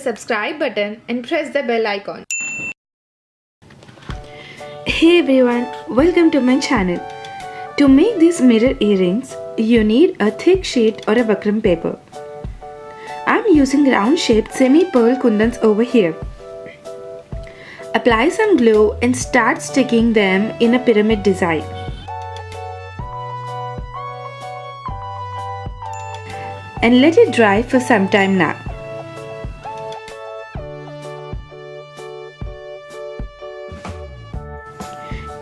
subscribe button and press the bell icon. Hey everyone, welcome to my channel. To make these mirror earrings, you need a thick sheet or a buckram paper. I'm using round shaped semi-pearl kundans over here. Apply some glue and start sticking them in a pyramid design. And let it dry for some time now.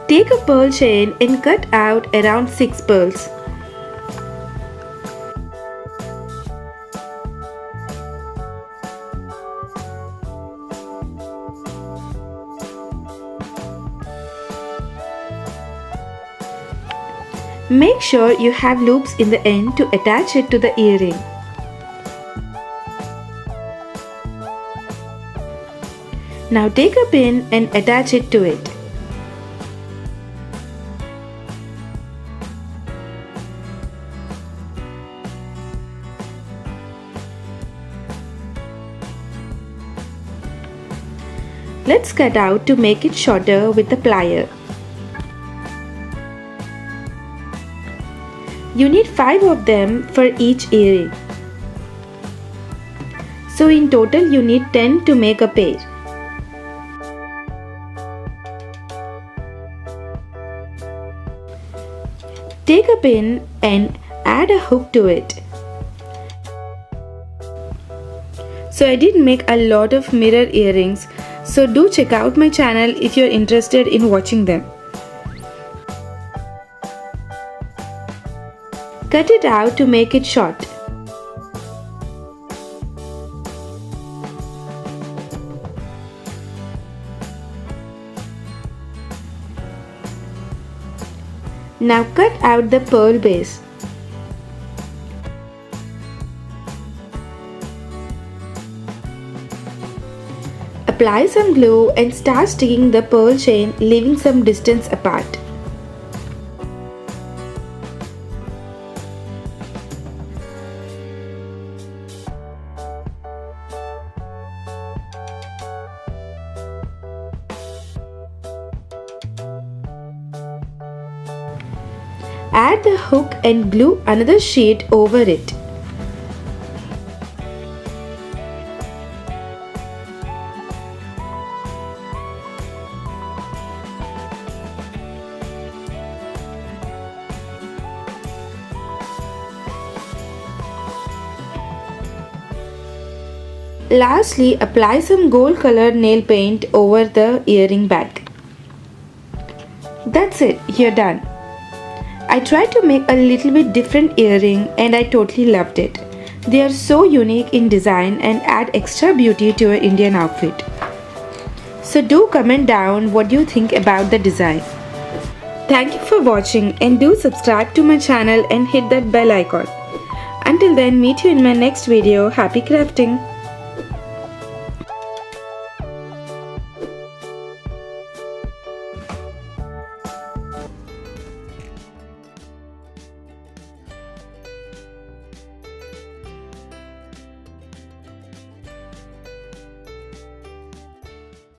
Take a pearl chain and cut out around 6 pearls. Make sure you have loops in the end to attach it to the earring. Now take a pin and attach it to it. Let's cut out to make it shorter with the plier. You need 5 of them for each earring. So in total you need 10 to make a pair. Take a pin and add a hook to it. So I did make a lot of mirror earrings, so do check out my channel if you're interested in watching them. Cut it out to make it short. Now cut out the pearl base. Apply some glue and start sticking the pearl chain, leaving some distance apart. Add the hook and glue another sheet over it. Lastly, apply some gold colored nail paint over the earring back. That's it, you're done. I tried to make a little bit different earring and I totally loved it. They are so unique in design and add extra beauty to your Indian outfit. So do comment down what you think about the design. Thank you for watching and do subscribe to my channel and hit that bell icon. Until then, meet you in my next video. Happy crafting!